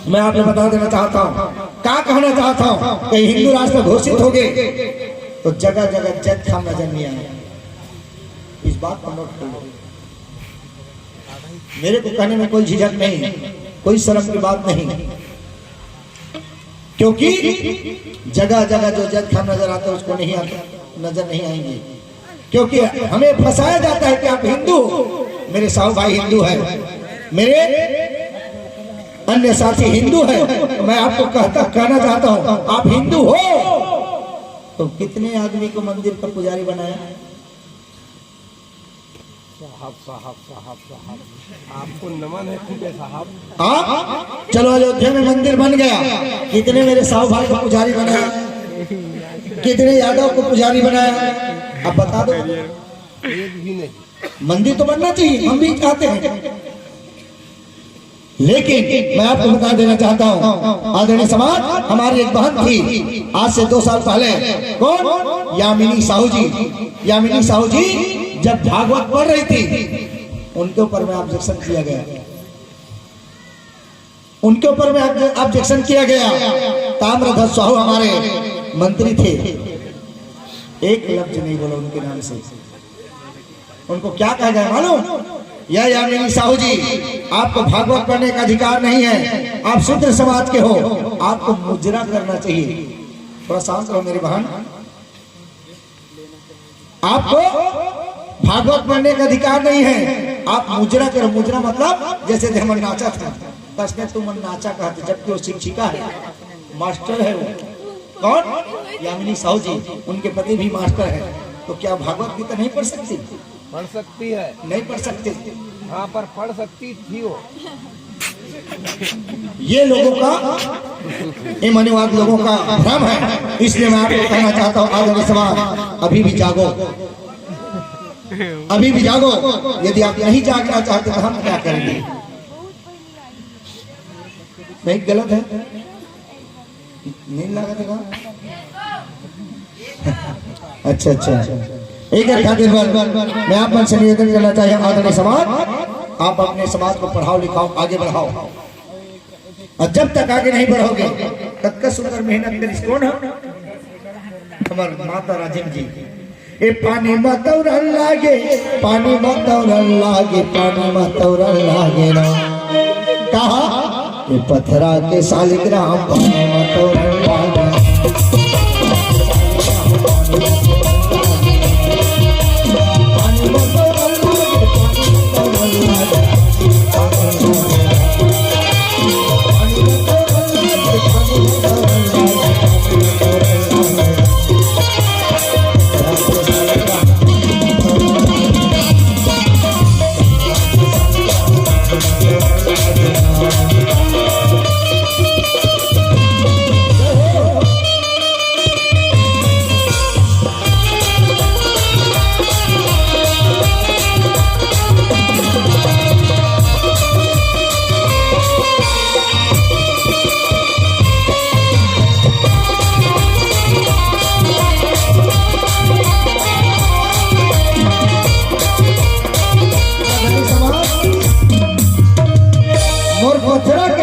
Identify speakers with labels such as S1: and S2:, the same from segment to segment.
S1: मैं आपको बता देना चाहता हूँ, क्या कहना चाहता हूँ कि हिंदू राष्ट्र घोषित हो गए तो जगह जगह जज खाम नजर नहीं आए। इस बात को नोट कर लो। मेरे को कहने में कोई झिझक नहीं, कोई शर्म की बात नहीं, क्योंकि जगह जगह जो जज खाम नजर आता है उसको नहीं आता, नजर नहीं आएंगे, क्योंकि हमें फंसाया जाता है कि आप हिंदू हो। मेरे साहू भाई हिंदू है, मेरे अन्य साथी हिंदू है। मैं आपको कहना चाहता हूं, आप हिंदू हो तो कितने आदमी को मंदिर का पुजारी बनाया?
S2: साहब साहब साहब साहब, आपको नमन है खुदे साहब।
S1: आप चलो अयोध्या में मंदिर बन गया, कितने मेरे साहू भाई को पुजारी बनाया, कितने यादव को पुजारी बनाया? अब बता दो।
S2: एक भी नहीं।
S1: मंदिर तो बनना चाहिए, हम भी चाहते हैं, लेकिन मैं आपको बता देना चाहता हूं, आदरणीय समाज, हमारी एक बहन थी आज से 2 साल पहले, कौन? यामिनी साहू जी। यामिनी साहू जी जब भागवत पढ़ रही थी, उनके ऊपर में ऑब्जेक्शन किया गया, उनके ऊपर में ऑब्जेक्शन किया गया। ताम्रध्वज साहू हमारे मंत्री थे, एक लफ्ज नहीं बोला उनके नाम से। उनको क्या कहा गया मालूम? या यामिनी साहू जी, आपको भागवत पढ़ने का अधिकार नहीं है, आप शूद्र समाज के हो, आपको मुजरा करना चाहिए। थोड़ा शांत रहो मेरी बहन, आपको भागवत पढ़ने का अधिकार नहीं है, आप मुजरा करो। मुजरा मतलब जैसे हम नाचा था, कसने तुम नाचा कहते, जबकि वो शिक्षिका है, मास्टर है। वो कौन? यामिनी साहू जी, उनके पति भी मास्टर है। तो क्या भागवत गीता नहीं पढ़ सकती?
S2: पढ़ सकती है।
S1: नहीं पढ़ सकते?
S2: हाँ, पर पढ़ सकती थी वो।
S1: ये लोगों का, ईमानवाद लोगों का भ्रम है। इसलिए मैं आपको कहना चाहता हूँ, आदरणीय समाज, अभी भी जागो, अभी भी जागो। यदि आप नहीं जागना चाहते तो हम क्या करेंगे? नहीं, गलत है, नींद लगा देगा। अच्छा अच्छा, एक खातिर मैं आप मन से निवेदन करना चाहिए, आदरणीय समाज, आप अपने समाज को पढ़ाओ लिखाओ, आगे बढ़ाओ। और जब तक आगे नहीं बढ़ोगे तब तक सुंदर मेहनत करिस। कौन है? हमारी माता राजेम जी। ए पानी मतौरन लागे, पानी मतौरन लागे, पानी मतौरन लागे ना। कहा? ए पथरा के शालिग्राम पानी मतौरन लागे।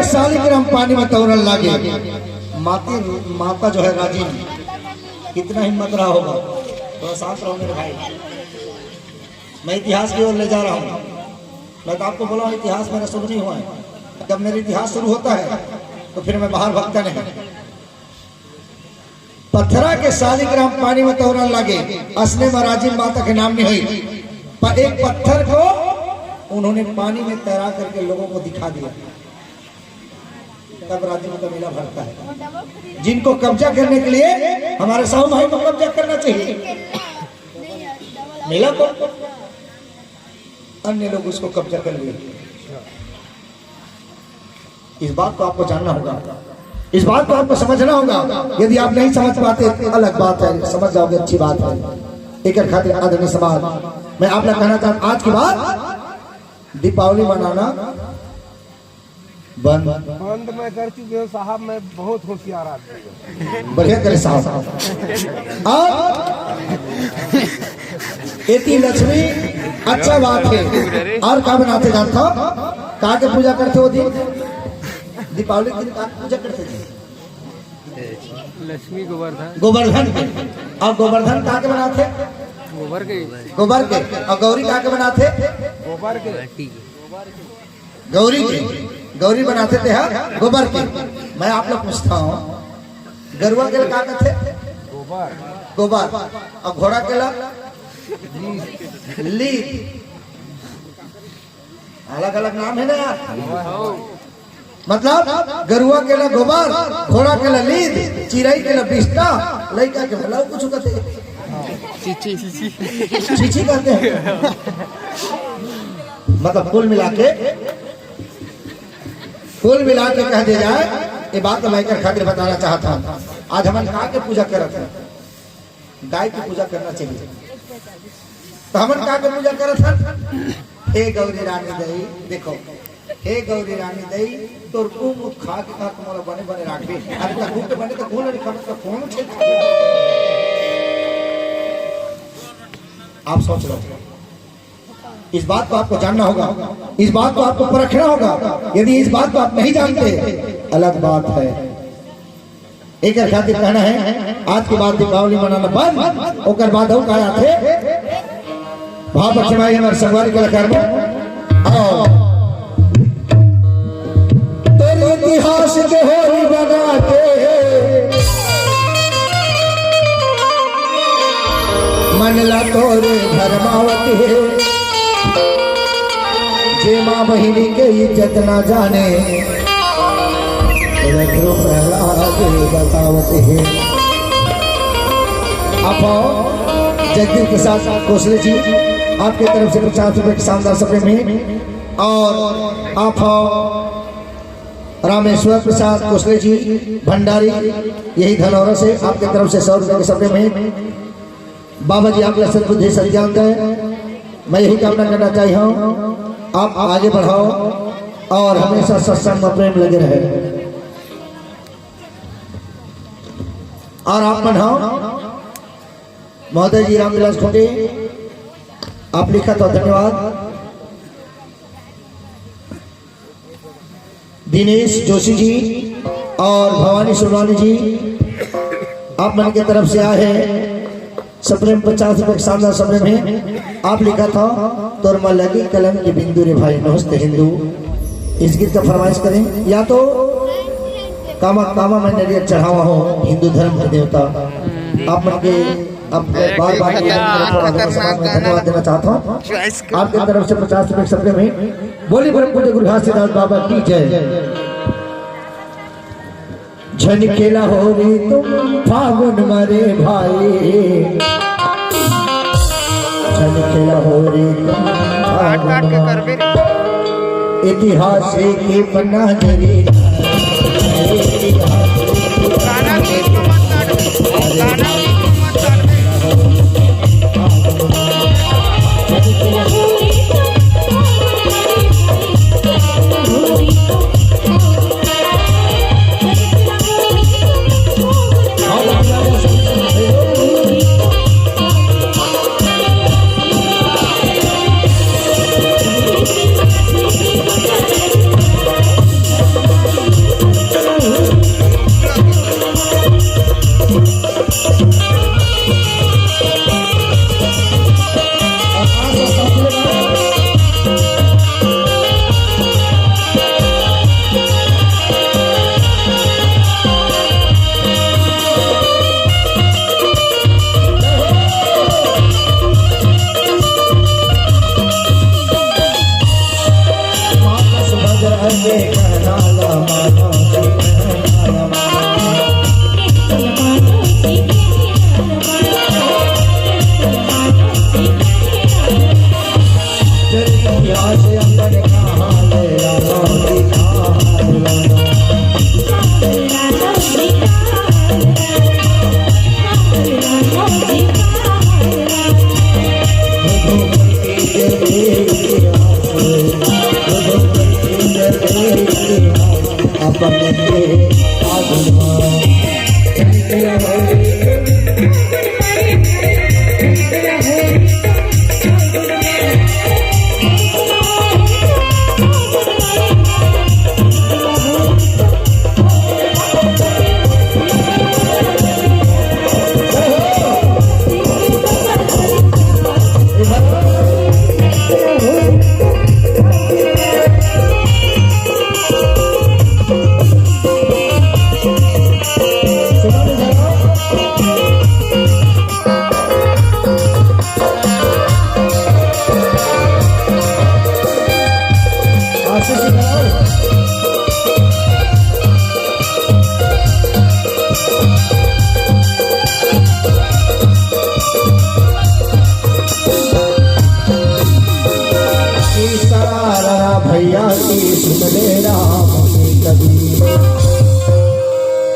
S1: शालिग्राम पानी में तौरन लागे। माता जो है राजी, कितना हिम्मत रहा होगा। थोड़ा शांत रहो मेरे भाई, मैं इतिहास की ओर ले जा रहा हूँ। मैं तो आपको बोला इतिहास मेरा शुरू नहीं हुआ है। जब मेरा इतिहास शुरू होता है तो फिर मैं बाहर भगता नहीं। पत्थरा के शालिग्राम पानी में तौरन लागे, असने में राजी माता के नाम नहीं हुई, पर एक पत्थर को उन्होंने पानी में तैरा करके लोगों को दिखा दिया। तब राज्य में मेला भरता है। जिनको कब्जा करने के लिए हमारे साहू भाई को कब्जा करना चाहिए, मेला को अन्य लोग उसको कब्जा कर लिए। इस बात को आपको जानना होगा, इस बात को आपको समझना होगा। यदि आप नहीं समझ पाते अलग बात है, समझ जाओगे अच्छी बात है। एक खातिर आदरणीय समाज, मैं आप लोग कहना चाहता हूं, आज के बाद दीपावली मनाना
S2: बंद मैं कर चुके हो साहब। मैं बहुत होशियार आदमी,
S1: बढ़िया करे साहब। इतनी लक्ष्मी अच्छा बात है। और का बनाते जानता हो का के पूजा करते हो दिन दीपावली के दिन का पूजा करते थे
S2: लक्ष्मी गोवर्धन
S1: गोवर्धन के। और गोवर्धन का के बनाते
S2: गोबर के
S1: और गौरी का के बनाते
S2: गोबर के
S1: गौरी के गौरी बनाते थे हाँ गोबर के। मैं आप लोग पूछता हूँ गरुआ के का कहते
S2: गोबर
S1: गोबर और घोड़ा के लीद। अलग अलग नाम है ना यार। मतलब गरुआ के गोबर घोड़ा के लीद चिड़ई के बिस्टा लड़का के भला कुछ कहते चीची कहते हैं। मतलब कुल मिला के कह दिया जाए ये बात तो मैं खातिर बताना चाहता हूँ। आज हम का के पूजा करते हैं गाय की पूजा करना चाहिए। तो हम का के पूजा करते हैं हे गौरी रानी दई देखो हे गौरी रानी दई तोर मुख खा के का तुम्हारा बने बने राखबे अरे तक के बने तो कौन नहीं खबर तो कौन छे। आप सोच लो इस बात को आपको जानना होगा इस बात को आपको परखना होगा। यदि इस बात को आप नहीं जानते अलग बात है। एक खातिर कहना है आज के बाद दीपावली मनाना बंद ओकर बाद हम आया थे भाव बच्चमाई हमारे संगवारी कलाकार में तेरे इतिहास के होली बना के मनला तोरे धर्मावती है जे माँ बहिनी के इज्जत ना जाने बतावत है। आप जगदीश प्रसाद कोसले जी आपके तरफ से 50 रुपए के शानदार सपने में। और आप रामेश्वर प्रसाद कोसले जी भंडारी यही धनौरा से आपके तरफ से 100 रुपए के सपने में। बाबा जी आप सदबुद्धि सज्जान दें मैं यही कामना करना चाहिए हूँ आप आगे बढ़ाओ और हमेशा सत्संग में प्रेम लगे रहे। और आप बढ़ाओ महोदय जी रामविलास खोटे आप लिखा तो धन्यवाद। दिनेश जोशी जी और भवानी सुरवानी जी आप मन की तरफ से आए हैं सपने में 50 रुपए शानदार सपने में। आप लिखा था तोरमा लगी कलम की बिंदु रे भाई नमस्ते हिंदू। इस गीत का फरमाइश करें या तो कामा कामा मैं नरियर चढ़ावा हूँ हिंदू धर्म के देवता। आप मन के अब बार बार धन्यवाद देना चाहता हूँ आपकी तरफ से 50 रुपए सपने में। बोली बड़े पूज्य गुरु घासीदास बाबा की जय। झनकेला हो रे तुम फागुन मरे भाई झनकेला हो रे तुम इतिहास के पन्ना जरी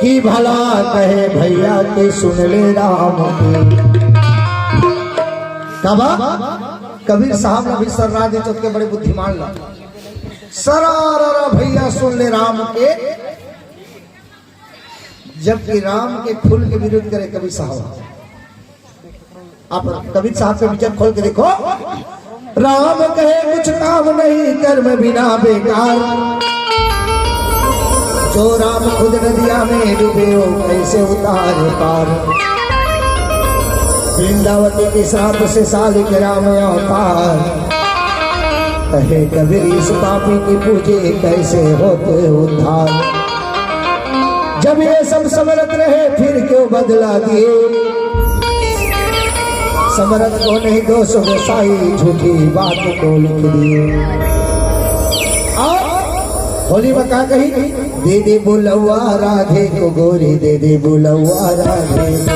S1: कि भला कहे भैया के सुन ले राम के। कबीर साहब ने भी सर्रा दे चुके बड़े बुद्धिमान ला सरारा भैया सुन ले राम के, जबकि राम के फूल के विरुद्ध करे कबीर साहब। आप कबीर साहब के विचार खोल के देखो। राम कहे कुछ काम नहीं कर्म बिना बेकार, जो राम खुद नदिया में डूबे हो कैसे उतार पार। वृंदावती के श्राप से साल के राम अवतार, कहे कबीर इस पापी की पूजे कैसे होते उद्धार। जब ये सब समरत रहे फिर क्यों बदला दिए, समरत को नहीं दोष गोसाई झूठी बात को लिख दिए। होली में कहा कही दे दे बुलवा राधे को गोरी, दे दे बुलवा राधे को।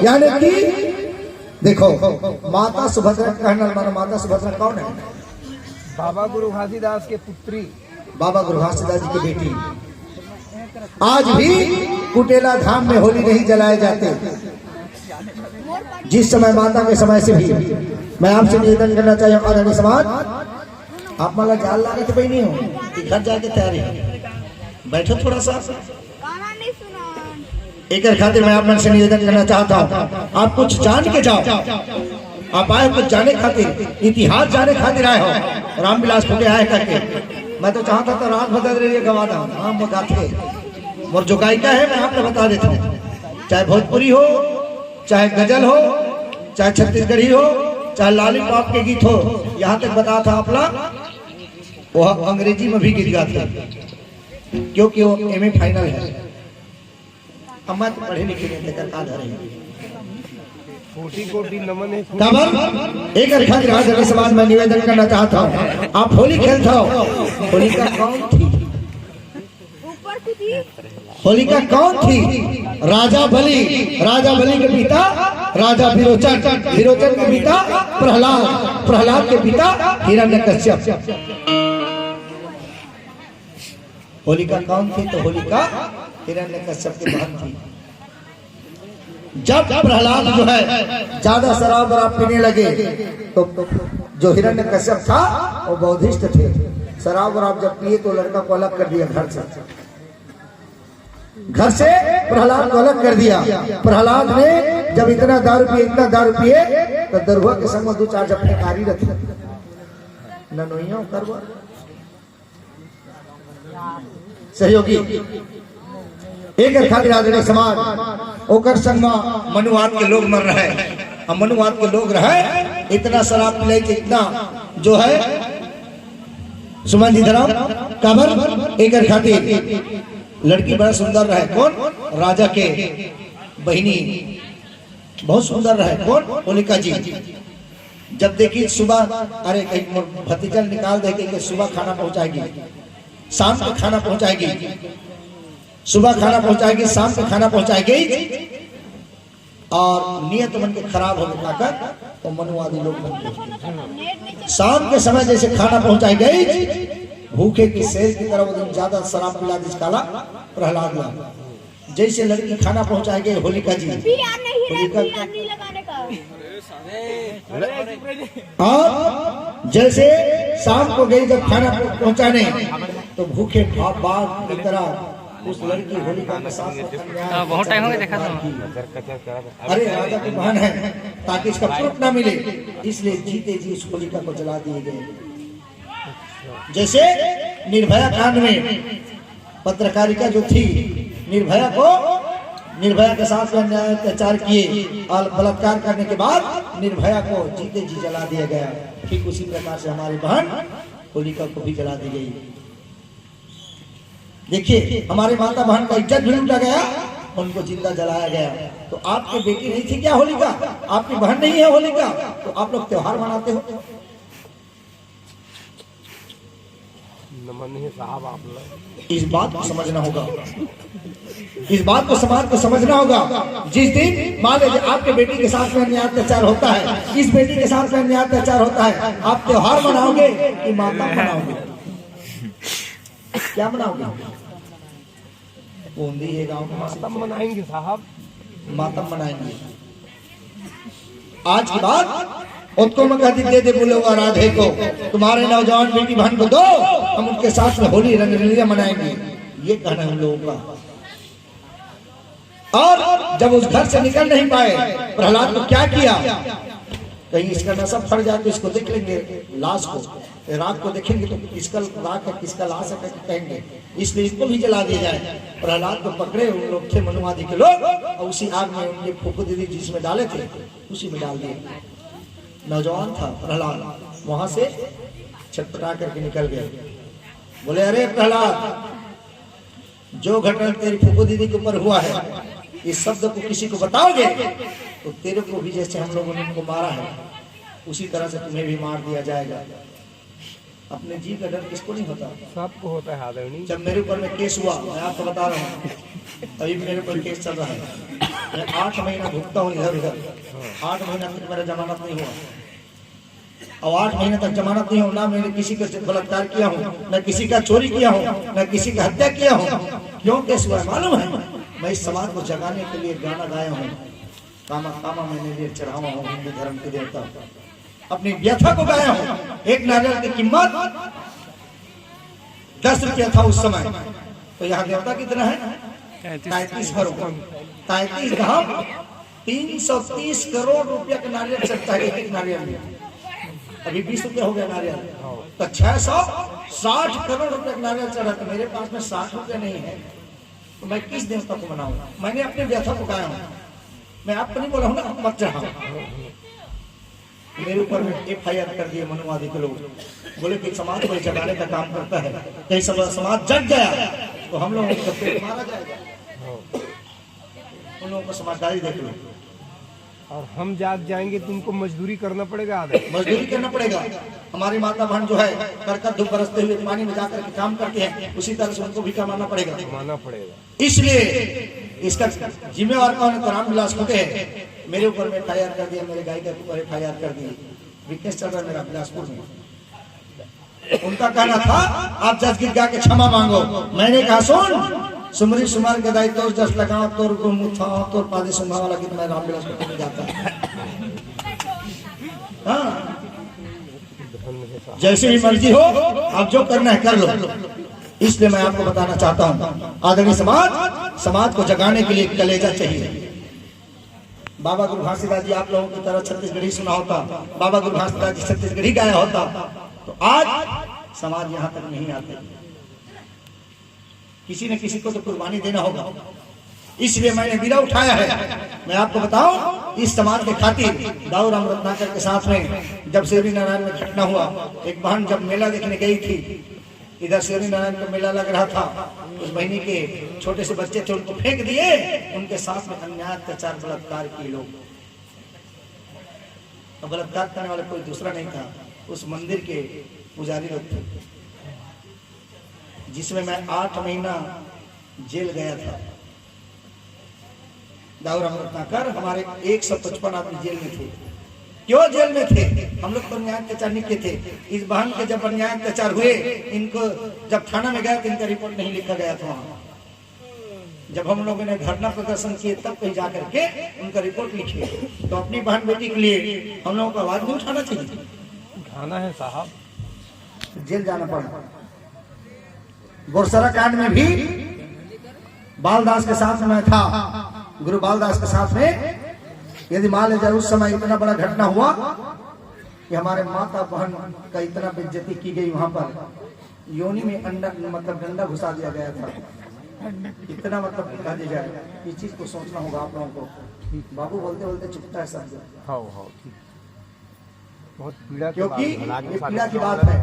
S1: यानी कि देखो माता सुभद्रा कहना माना, माता सुभद्रा कौन है?
S2: बाबा गुरु घासीदास के पुत्री,
S1: बाबा गुरु घासीदास जी की बेटी। आज भी कुटेला धाम में होली नहीं जलाए जाते। जिस समय माता के समय से भी मैं आपसे निवेदन करना चाहिए आदरणीय समाज, आप माला जाल ला के नहीं हो कि घर जाके तैयारी बैठो थोड़ा सा। एक खातिर मैं आप मन से निवेदन करना चाहता हूँ, आप कुछ जान के जाओ। आप आए कुछ जाने खातिर, इतिहास जाने खातिर आए हो। रामविलास फुले आए करके मैं तो चाहता था रात बदल रही गवा दा मोर जो गायिका है मैं आपको बता देता हूँ। चाहे भोजपुरी हो, चाहे गजल हो, चाहे छत्तीसगढ़ी हो, चाहे लॉलीपॉप के गीत हो, यहाँ तक बता था अपना वह अंग्रेजी में भी गीत गाते क्योंकि वो एमए फाइनल है। अम्मा तो पढ़े लिखे नहीं थे आधार
S2: कोटि नमन है।
S1: एक खातिर आदरणीय समाज में निवेदन करना चाहता हूँ, आप होली खेलते हो। होलिका कौन थी? होलिका कौन थी? राजा बलि, राजा बलि के पिता राजा विरोचन, विरोचन के पिता प्रहलाद, प्रहलाद के पिता हिरण्यकश्यप। होलिका कौन थी? तो होलिका हिरण्यकश्यप की बहन थी। जब प्रहलाद जो है ज्यादा शराब वराब पीने लगे तो जो हिरण्यकश्यप था वो बौद्धिस्ट थे। शराब वराब जब पिए तो लड़का को अलग कर दिया घर से, घर से प्रहलाद को अलग कर दिया। प्रहलाद ने जब इतना दारू पिए, इतना दारू पिए तो दरुआ के संग में दो चार जब कारी रखे ननोइयों करवा सहयोगी। एक खातिर आदरणीय समाज ओकर संग में मनुवाद के लोग मर रहे हैं। मनुवाद के लोग रहे इतना शराब पिलाई के इतना जो है सुमन जी धराम काबर। एक खातिर लड़की बड़ा सुंदर रहे, कौन? राजा के बहिनी बहुत सुंदर रहे, कौन? होलिका जी। जब देखी सुबह, अरे कहीं भतीजा निकाल दे के सुबह खाना पहुंचाएगी, शाम को खाना पहुंचाएगी, सुबह खाना पहुंचाएगी, शाम को खाना पहुंचाएगी। और नियत मन के खराब हो गया तो मनुवादी लोग बन गए। शाम के समय जैसे खाना पहुंचाई गई, भूखे की शेर की तरह वो दिन ज्यादा शराब पिला दी काला प्रहलाद ला। जैसे लड़की खाना पहुंचाई गई होलिका जी, और जैसे शाम को गई जब खाना पहुंचाने तो भूखे बाग की तरह उस लड़की होलिका के साथ
S3: बहुत टाइम हो गया देखा था।
S1: अरे राजा की बहन है ताकि इसका पुरुष ना मिले, इसलिए जीते जी उस होलिका को जला दिए गए। जैसे निर्भया कांड में पत्रकारिता जो थी, निर्भया को निर्भया के साथ में अन्याय अत्याचार किए और बलात्कार करने के बाद निर्भया को जीते जी जला दिया गया। ठीक उसी प्रकार से हमारी बहन होलिका को भी जला दी गई। देखिए हमारे माता बहन का इज्जत भी लूटा गया, उनको जिंदा जलाया गया। तो आपकी बेटी नहीं थी क्या होलिका? आपकी बहन नहीं है होलिका? तो आप लोग त्योहार मनाते हो।
S2: नमन है साहब आप लोग।
S1: इस बात को समझना होगा, इस बात को समाज को समझना होगा। जिस दिन मान लीजिए आपके बेटी के साथ में अन्याय अत्याचार होता है, इस बेटी के साथ में अन्याय अत्याचार होता है, आप त्योहार मनाओगे कि मातम मनाओगे? क्या मनाओगे? बूंदी है गाँव में
S2: मातम मनाएंगे साहब,
S1: मातम मनाएंगे। आज के बाद उसको मैं कहती दे दे बोलेगा राधे को, तुम्हारे नौजवान बेटी बहन को दो, हम उनके साथ में होली रंगरलियां मनाएंगे। ये कहना है हम लोगों का। और जब उस घर से निकल नहीं पाए, प्रहलाद को क्या किया? कहीं इसका नशा फट जाए तो इसको देख लेंगे, लाश को राख को देखेंगे तो किसका राख है किसका लाश है कहेंगे, इसलिए इसको भी जला दिया जाए। प्रहलाद को पकड़े, उन लोग थे मनुवादी के लोग, और उसी आग में उनके फूफू दीदी जिसमें डाले थे उसी में डाल दिए। नौजवान था प्रहलाद, वहां से छटपटा करके निकल गए। बोले अरे प्रहलाद, जो घटना तेरी फूफू दीदी के ऊपर हुआ है, इस शब्द को किसी को बताओगे तो तेरे को भी जैसे हम लोगों ने उनको मारा है उसी तरह से तुम्हें भी मार दिया जाएगा। अपने जी का डर किसको नहीं होता?
S2: सबको होता है आदरणीय।
S1: जब मेरे ऊपर में केस हुआ, मैं आपको बता रहा हूँ, अभी मेरे ऊपर केस चल रहा है, मैं 8 महीना भुगता हूँ इधर उधर। 8 महीना तक मेरा जमानत नहीं हुआ, और 8 महीने तक जमानत नहीं होना। मैंने किसी का बलात्कार किया हूँ, न किसी का चोरी किया हूँ, न किसी का हत्या किया हूँ। क्यों केस हुआ मालूम है? मैं इस समाज को जगाने के लिए गाना गाया हूँ, कामा कामा मैंने लिए चढ़ावा हूँ हिंदू धर्म के देवता। अपनी व्यथा को गाया हूँ। एक नारियल की कीमत 10 रुपया था उस समय, तो यहाँ देवता कितना है? 33 करोड़। 33 धाम 330 करोड़ रुपया का नारियल चढ़ता है एक नारियल में। अभी 20 रुपया हो गया नारियल, तो 660 करोड़ रुपया का नारियल चढ़ा। तो मेरे पास में 60 रुपया नहीं है, तो मैं किस देवता को मनाऊं? मैंने अपने व्यथा को गाया हूँ, मैं आपको नहीं बोला हूँ ना मत चढ़ाओ। मेरे ऊपर में FIR कर दिए मनुवादी के लोग, बोले कि समाज को जगाने का काम करता है, कहीं समाज जग गया तो हम लोगों को मारा जाएगा। उन लोगों को समझदारी देख लो।
S2: और हम जाग जाएंगे तो उनको मजदूरी करना पड़ेगा,
S1: मजदूरी करना पड़ेगा। हमारी माता बहन जो है करकट धूप बरसते हुए पानी में जाकर के काम करते हैं, उसी तरह से उनको भी कमाना पड़ेगा। इसलिए इसका जिम्मेवार कौन है? तो रामविलास खोटे हैं। मेरे ऊपर में FIR कर दिया, मेरे गायिका के ऊपर FIR कर दी। विटनेस चल रहा है मेरा बिलासपुर में। उनका कहना था आप जज गीत गा के क्षमा मांगो। मैंने कहा सुन, सुमरी सुमार के दाई तोर जस लगाओ तोर गुमुथा तोर पादे सुमा वाला गीत मैं रामविलास को नहीं गाता। हाँ, जैसे भी मर्जी हो, आप जो करना है कर लो। इसलिए मैं आपको बताना चाहता हूँ, आदरणीय समाज को जगाने के लिए कलेजा चाहिए। बाबा गुरु घासीदास जी आप लोगों की तरह छत्तीसगढ़ी सुना होता, बाबा गुरु घासीदास जी छत्तीसगढ़ी गाया होता, तो आज समाज यहाँ तक नहीं आते। किसी न किसी को तो कुर्बानी देना होगा, इसलिए मैंने बीड़ा उठाया है। मैं आपको बताऊं, इस समाज के खातिर दाऊ राम रत्नाकर के साथ में जब शेरी नारायण में घटना हुआ, एक बहन जब मेला देखने गई थी, इधर शेरी नारायण का मेला लग रहा था, उस बहनी के छोटे से बच्चे थे उनको फेंक दिए, उनके साथ में अन्याय अत्याचार बलात्कार किए लोग। बलात्कार करने वाले कोई दूसरा नहीं था, उस मंदिर के पुजारी लोग थे, जिसमें मैं 8 महीना जेल गया था। दाऊ राम रत्नाकर हमारे 155 आदमी जेल में थे। क्यों जेल में थे? हम लोग तो अन्याय अत्याचार नहीं किए थे। इस बहन के जब अन्याय अत्याचार हुए, इनको जब थाना में गए तो इनका रिपोर्ट नहीं लिखा गया था। जब हम लोगों ने धरना प्रदर्शन किए तब कहीं जाकर के उनका रिपोर्ट लिखे। तो अपनी बहन बेटी के लिए हम लोगों को आवाज नहीं उठाना चाहिए?
S2: उठाना है साहब।
S1: जेल जाना पड़ा। गोरसरा कांड में भी बालदास के साथ में था, गुरु बालदास के साथ में। यदि मान लीजिए उस समय इतना बड़ा घटना हुआ कि हमारे माता बहन का इतना बेइज्जती की गई, वहां पर योनि में अंडा मतलब डंडा घुसा दिया गया था, इतना मतलब बता दिया जाए, इस चीज को सोचना होगा आप लोगों को। बाबू बोलते बोलते चुपता है सब,
S2: हाँ हाँ ठीक। बहुत पीड़ा की
S1: क्योंकि
S2: बात है।
S1: ये पीड़ा की बात है।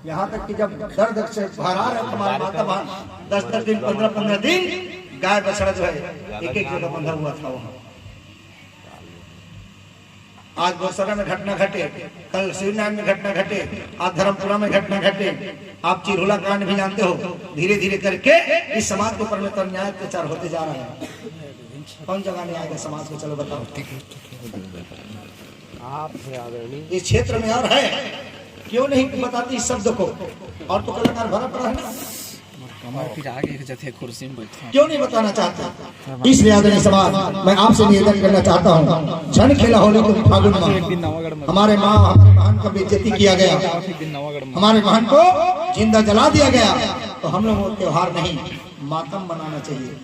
S1: यहाँ तक कि जब दर्द से भरा है हमारे माता बहन 10-10 दिन 15-15 दिन गाय बछड़ा जो है एक एक जगह बंधा हुआ था वहाँ। आज गौसरा में घटना घटे, कल शिवनारायण में घटना घटे, आज धर्मपुरा में घटना घटे, आप चिरहुला कांड भी जानते हो। धीरे धीरे करके इस समाज के ऊपर में तो अन्याय अत्याचार होते जा रहा है। कौन जगह नहीं आएगा समाज को, चलो बताओ।
S2: आप है आदरणीय।
S1: इस क्षेत्र में और है, क्यों नहीं बताती इस शब्द को। और तो कलाकार भरा पड़ा है ना, क्यों नहीं बताना चाहते। इसलिए आदरणीय समाज, मैं आपसे निवेदन करना चाहता हूँ, क्षण खेला होली तो फागुन माह। हमारे माँ हमारे बहन का बेइज्जती किया गया, हमारे बहन को जिंदा जला दिया गया, तो हम लोगों को त्योहार नहीं मातम मनाना चाहिए।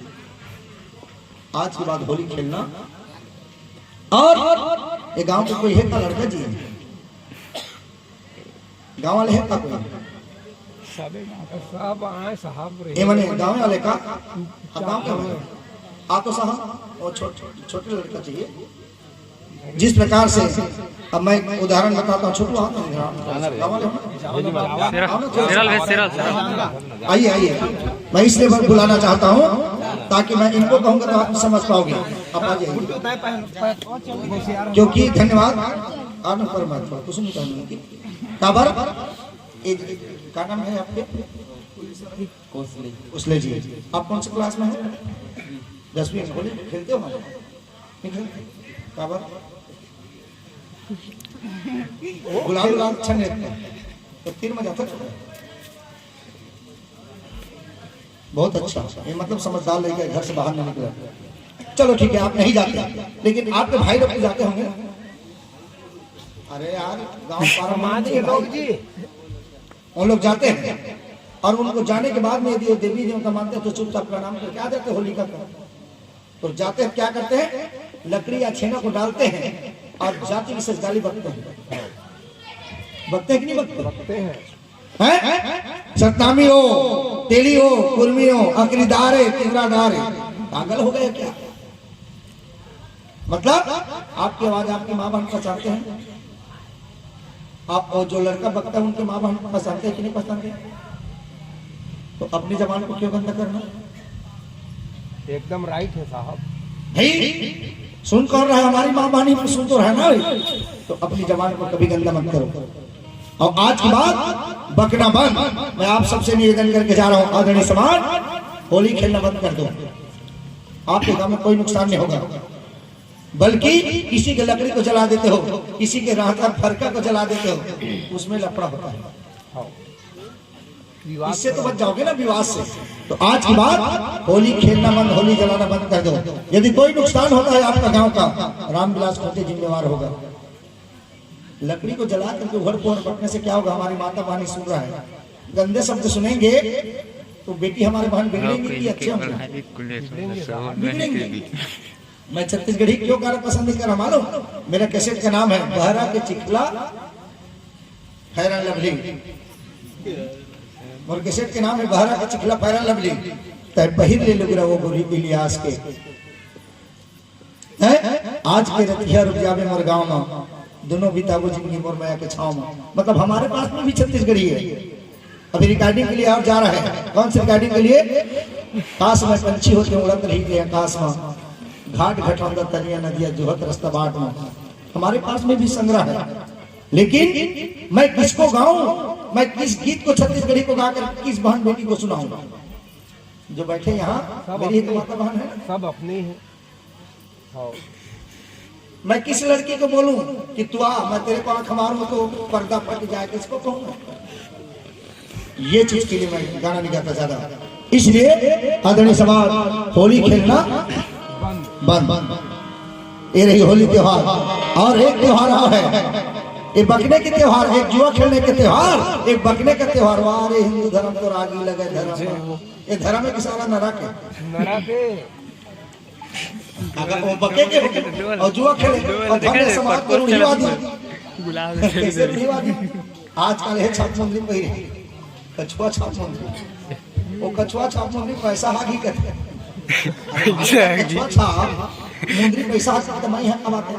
S1: आज के बाद होली खेलना। और ये गांव के कोई है का लड़का जी, गांव वाले है का कोई,
S2: सब आए साहब रे।
S1: ये मने गांव वाले का गांव का आ तो साहब वो छोटे लड़का चाहिए। जिस प्रकार से अब मैं उदाहरण बताता हूँ, छोटू आइए आइए, मैं इसलिए बुलाना चाहता हूँ ताकि मैं इनको कहूँगा तो आप समझ पाओगे। आप आ जाइए, क्योंकि धन्यवाद आनंद परमात्मा कुछ नहीं कहूँगी काबर। क्या नाम है आपके? उसले जी। आप कौन सी क्लास में हैं? 10वीं में। बोले खेलते हो? नहीं खेलते काबर? गुलाब अच्छा नहीं लगता तो तीर में जाता है। बहुत अच्छा, ये मतलब समझदार लड़का, घर से बाहर नहीं निकला। चलो ठीक है, आप नहीं जाते, लेकिन आपके भाई लोग जाते होंगे। अरे यार गाँव पारा उन लोग जाते हैं, और उनको जाने के बाद में यदि देवी देवियों का मानते हैं तो चुपचाप प्रणाम करके आ जाते होलिका का। तो जाते हैं, क्या करते हैं, लकड़ी या छेना को डालते हैं और जाति विशेष गाली बकते हैं। बकते हैं कि नहीं बकते?
S2: बकते हैं।
S1: सतनामी हो, तेली हो, कुर्मी हो, अकरीदार है, तिमरादार है, पागल हो गए क्या? मतलब आपकी आवाज आपकी माँ बहन पहचानते हैं आप, और जो लड़का बकता है उनके माँ बहन पहचानते हैं कि नहीं पहचानते? तो अपनी जबान को क्यों गंदा करना?
S2: एकदम राइट है साहब।
S1: भाई सुन कौन रहा है? हमारी माँ बहनी पर सुन तो रहा ना भाई। तो अपनी जबान को कभी गंदा मत करो। और आज के बाद बकना बंद। मैं आप सबसे निवेदन करके जा रहा हूँ, आदरणीय समाज, होली खेलना बंद कर दो। आपके गांव में कोई नुकसान नहीं होगा, बल्कि किसी के लकड़ी को जला देते हो, किसी के राहता फरका को जला देते हो, उसमें लफड़ा होता है। इससे तो बच जाओगे ना विवाद से। तो आज की बात, होली खेलना बंद, होली जलाना बंद कर दो। यदि कोई नुकसान होता है आपका गांव का, रामविलास खोटे जिम्मेवार होगा। लकड़ी को जला करके उभर पोहर बटने से क्या होगा? हमारी माता बहनी सुन रहा है, गंदे शब्द सुनेंगे तो बेटी हमारे बहन बिगड़ेंगे कि अच्छे बिगड़ेंगे। मैं छत्तीसगढ़ी क्यों गाना पसंद नहीं कर रहा मालूम? मेरा कैसेट का नाम है बहरा के चिखला फैरन लवली, और कैसेट के नाम है बहरा के चिखला फैरन लवली। तय पहिर ले लुगरा वो गोरी इलियास के है। आज के रतिया रुक जावे मोर गाँव में, दोनों बिताबो जिंदगी मोर माया के छाव में। मतलब हमारे पास में भी छत्तीसगढ़ी है। अभी रिकॉर्डिंग के लिए और जा रहा है। कौन सी रिकॉर्डिंग के लिए? काश में पंछी होते उड़त रही के आकाश में, घाट घटौंदा तनिया नदिया जोहत रास्ता बाट में। हमारे पास में भी संग्रह है, लेकिन मैं किसको गाऊं? मैं किस गीत को छत्तीसगढ़ी को गाकर किस बहन बेटी को सुनाऊंगा? जो बैठे यहाँ मेरी तो माता बहन है,
S2: सब अपने हैं।
S1: मैं किस लड़की को बोलूं कि तू आ, मैं तेरे को आंख मारूं तो पर्दा फट जाए, किसको कहूंगा? ये चीज के लिए मैं गाना नहीं गाता ज्यादा। इसलिए आदरणीय समाज, होली खेलना बंद। ये रही होली त्योहार। और एक त्योहार और है, एक बकने के त्योहार, एक जुआ खेलने के त्योहार, एक बकने का त्योहार। वाह हिंदू धर्म तो रागी लगे धर्म, ये धर्म है कि सारा नरक है। अगर वो बके के और जुआ खेले और धर्म समाज को रूढ़िवादी, आजकल है छाप मंदिर पहिरे, कछुआ छाप मंदिर। वो कछुआ छाप मुंदरी पैसा हागी करते कछुआ छाप मुंदरी पैसा हागी तो मैं अब आते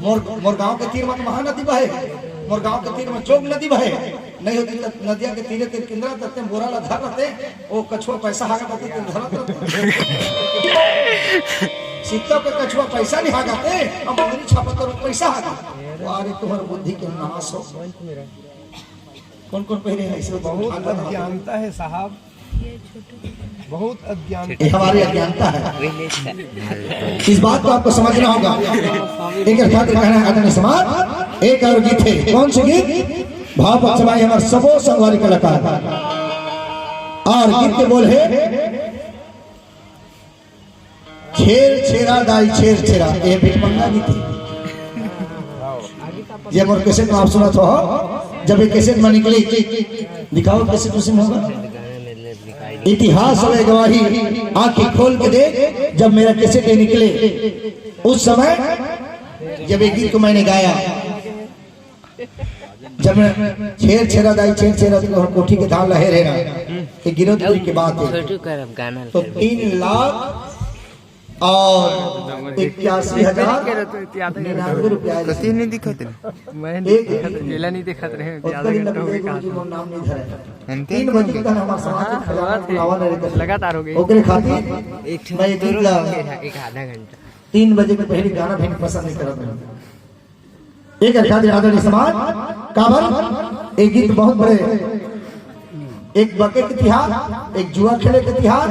S1: मोर गांव के तीर में महानदी बहे, मोर गांव के तीर में जोग नदी बहे, नहीं होती तो नदिया के तीरे तीर किंद्रा करते बोरा ला धर रहते, वो कछुआ पैसा हागा करते तो धरत रहते सीता पे कछुआ पैसा नहीं हागाते, अब मुंदरी छापा तो पैसा हागा। अरे तुम्हारी बुद्धि के नाश हो। कौन कौन पहले है इसे
S2: बहुत अज्ञानता है साहब, बहुत अज्ञानता।
S1: ये हमारी अज्ञानता है, इस बात को आपको समझना होगा। एक खातिर कहना है आदरणीय समाज, एक और गीत है, कौन सी गीत? भाव पक्षमाई हमारे सबो संगवारी कलाकार और गीत के बोल है छेर छेरा दाई छेर छेरा, ये भिटमंगा गीत है। ये मोर कैसेट में आप सुना हो, जब ये कैसेट में निकली दिखाओ कैसेट उसमें होगा इतिहास में गवाही, आंखें खोल के देख जब मेरा कैसेट निकले उस समय जब एक गीत को मैंने गाया, जब मैं छेर छेरा दाई छेर छेरा कोठी के धान लहे रहना कि गिरफ्तारी की बात है तो 3 लाख और 81,099 रुपया
S3: नहीं दिखत
S2: मैं नहीं देखा रहे
S1: नाम नहीं धरे 3 बजे तक हमारे समाज
S2: लगातार हो गई
S1: ओकरे खातिर
S3: एक
S1: मैं ये गीत ला
S3: एक आधा घंटा
S1: 3 बजे के पहले गाना भी पसंद नहीं करत हूं। एक खातिर आदरणीय समाज काबर एक गीत बहुत बड़े, एक बके के तिहार, एक जुआ खेले के तिहार